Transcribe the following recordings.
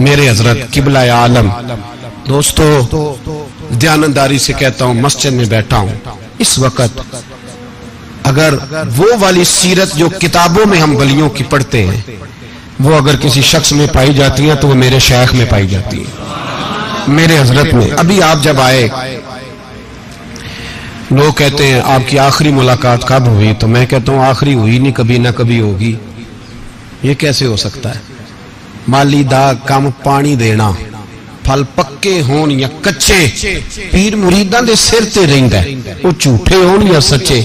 میرے حضرت قبلہ عالم دوستو دیانتداری سے کہتا ہوں، مسجد میں بیٹھا ہوں اس وقت، اگر وہ والی سیرت جو کتابوں میں ہم ولیوں کی پڑھتے ہیں وہ اگر کسی شخص میں پائی جاتی ہیں تو وہ میرے شیخ میں پائی جاتی ہے، میرے حضرت میں۔ ابھی آپ جب آئے لوگ کہتے ہیں آپ کی آخری ملاقات کب ہوئی، تو میں کہتا ہوں آخری ہوئی نہیں، کبھی نہ کبھی ہوگی۔ یہ کیسے ہو سکتا ہے؟ مالی دا کام پانی دینا، پھل پکے ہون یا کچے، پیر مریداں دے سر تے رہندا ہے، وہ جھوٹے ہون یا سچے۔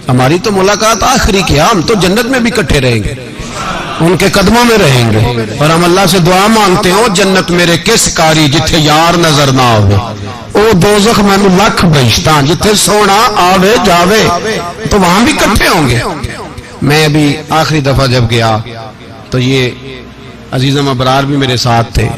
ہماری تو ملاقات آخری کی، ہم تو جنت میں بھی کٹھے رہیں گے، ان کے قدموں میں رہیں گے، اور ہم اللہ سے دعا مانگتے ہیں جنت میرے کس کاری جتھے یار نظر نہ آوے، او دوزخ میں لکھ بہشتاں جتھے سونا آوے جاوے، تو وہاں بھی کٹھے ہوں گے۔ میں ابھی آخری دفعہ جب گیا تو یہ عزیزم ابرار بھی میرے ساتھ تھے،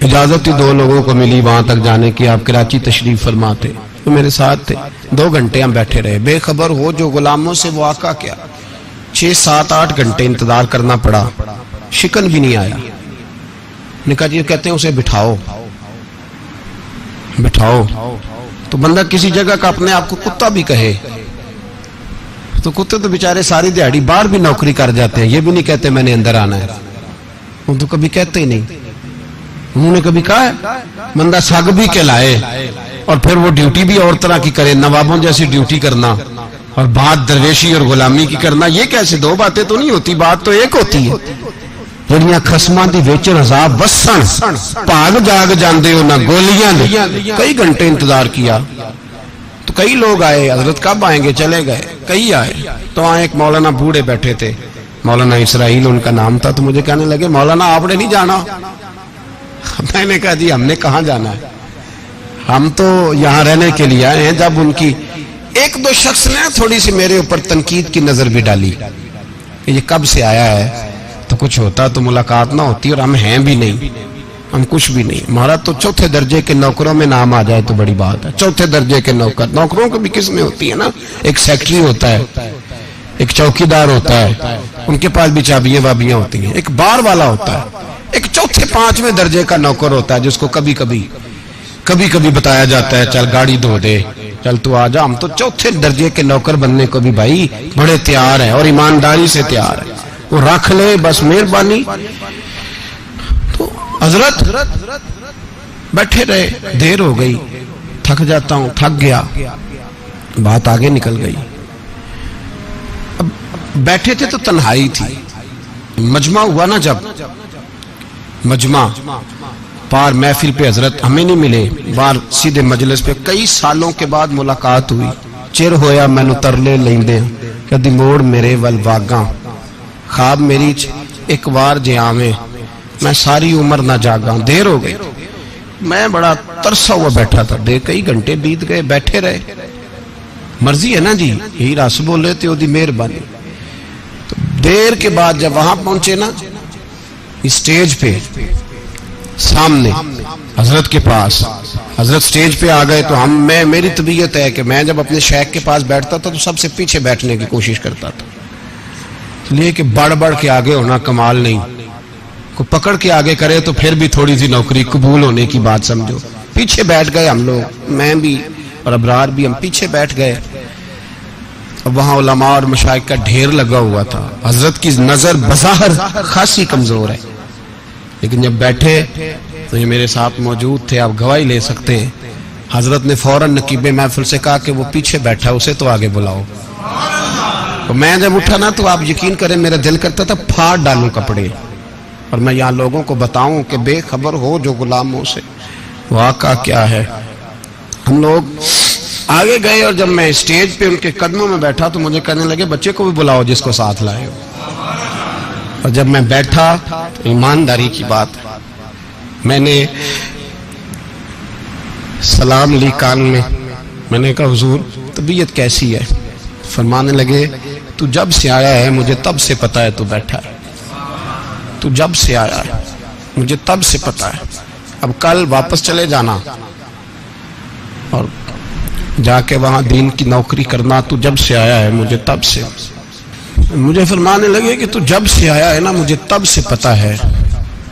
اجازت ہی 2 لوگوں کو ملی وہاں تک جانے کی، آپ کراچی تشریف فرما تھے، تو میرے ساتھ تھے۔ 2 گھنٹے ہم بیٹھے رہے، بے خبر ہو جو غلاموں سے وہ آقا کیا 6 7 8 گھنٹے انتظار کرنا پڑا، شکن بھی نہیں آیا۔ نے کہا جی کہتے ہیں اسے بٹھاؤ بٹھاؤ، تو بندہ کسی جگہ کا اپنے آپ کو کتا بھی کہے تو کتے تو بیچارے ساری دیہڑی باہر بھی نوکری کر جاتے ہیں، یہ بھی نہیں کہتے میں نے اندر آنا ہے، وہ تو کبھی کہتے ہی نہیں۔ انہوں نے کبھی کہا ہے بندہ سگ بھی کہلائے اور پھر وہ ڈیوٹی بھی اور طرح کی کرے، نوابوں جیسی ڈیوٹی کرنا اور بات درویشی اور غلامی کی کرنا، یہ کیسے؟ 2 باتیں تو نہیں ہوتی، بات تو ایک ہوتی ہے۔ جڑیاں خصماں دی وچ عذاب وسن بھاگ جاگ جاندے ہو نہ گولیاں دے۔ کئی گھنٹے انتظار کیا تو کئی لوگ آئے، حضرت کب آئیں گے؟ چلے گئے، کئی آئے تو وہاں ایک مولانا بوڑھے بیٹھے تھے، مولانا اسرائیل ان کا نام تھا، تو مجھے کہنے لگے مولانا آپ نے نہیں جانا؟ میں نے کہا جی ہم نے کہاں جانا ہے، ہم تو یہاں رہنے کے لیے آئے ہیں۔ جب ان کی 1-2 شخص نے تھوڑی سی میرے اوپر تنقید کی نظر بھی ڈالی کہ یہ کب سے آیا ہے، تو کچھ ہوتا تو ملاقات نہ ہوتی، اور ہم ہیں بھی نہیں، ہم کچھ بھی نہیں، ہمارا تو 4تھے درجے کے نوکروں میں نام آ جائے تو بڑی بات ہے۔ 4تھے درجے کے نوکروں کو بھی کس میں ہوتی ہے نا، ایک سیکٹری ہوتا ہے، ایک چوکیدار ہوتا ہے، ان کے پاس بھی چابیاں وابیاں ہوتی ہیں، ایک بار والا ہوتا ہے، ایک 4تھے 5ویں درجے کا نوکر ہوتا ہے جس کو کبھی کبھی بتایا جاتا ہے چل گاڑی دھو دے، چل تو آ جا۔ ہم تو 4تھے درجے کے نوکر بننے کو بھی بھائی بڑے تیار ہیں اور ایمانداری سے تیار ہیں، وہ رکھ لے بس مہربانی۔ تو حضرت بیٹھے رہے، دیر ہو گئی، تھک جاتا ہوں، تھک گیا، بات آگے نکل گئی۔ اب بیٹھے تھے تو تنہائی تھی، مجمع ہوا نا، جب مجمع پار محفل پہ حضرت ہمیں نہیں ملے، بار سیدھے مجلس پہ کئی سالوں کے بعد ملاقات ہوئی۔ چر ہویا مینو ترلے لیندے کدی موڑ میرے ول واگاں، خواب میری ایک بار جے آویں میں ساری عمر نہ جاگاں۔ دیر ہو گئی، میں بڑا ترسا ہوا بیٹھا تھا، کئی گھنٹے بیت گئے، بیٹھے رہے، مرضی ہے نا جی، یہی رس بولے تے دی مہربانی۔ تو دیر کے بعد جب وہاں پہنچے نا اسٹیج پہ سامنے حضرت کے پاس، حضرت سٹیج پہ آ گئے تو میری طبیعت ہے کہ میں جب اپنے شیخ کے پاس بیٹھتا تھا تو سب سے پیچھے بیٹھنے کی کوشش کرتا تھا، اس لیے کہ بڑھ کے آگے ہونا کمال نہیں، کو پکڑ کے آگے کرے تو پھر بھی تھوڑی سی نوکری قبول ہونے کی بات سمجھو۔ پیچھے بیٹھ گئے ہم لوگ، میں بھی اور ابرار بھی، ہم پیچھے بیٹھ گئے۔ اب وہاں علماء اور مشائخ کا ڈھیر لگا ہوا تھا، حضرت کی نظر بظاہر خاصی کمزور ہے، لیکن جب بیٹھے تو یہ میرے ساتھ موجود تھے، آپ گواہی لے سکتے ہیں، حضرت نے فوراً نقیب محفل سے کہا کہ وہ پیچھے بیٹھا اسے تو آگے بلاؤ۔ تو میں جب اٹھا نا تو آپ یقین کریں میرا دل کرتا تھا پھاڑ ڈالوں کپڑے اور میں یہاں لوگوں کو بتاؤں کہ بے خبر ہو جو غلاموں سے وہ آقا کیا ہے۔ ہم لوگ آگے گئے اور جب میں اسٹیج پہ ان کے قدموں میں بیٹھا تو مجھے کہنے لگے بچے کو بھی بلاؤ جس کو ساتھ لائے ہو، اور جب میں بیٹھا تو ایمانداری کی بات میں نے سلام لی کان میں نے کہا حضور طبیعت کیسی ہے؟ فرمانے لگے تو جب سے آیا ہے مجھے تب سے پتا ہے تو بیٹھا ہے، تو جب سے آیا ہے مجھے تب سے پتا ہے، اب کل واپس چلے جانا اور جا کے وہاں دین کی نوکری کرنا، تو جب سے آیا ہے مجھے تب سے۔ مجھے فرمانے لگے کہ تو جب سے آیا ہے نا مجھے تب سے پتا ہے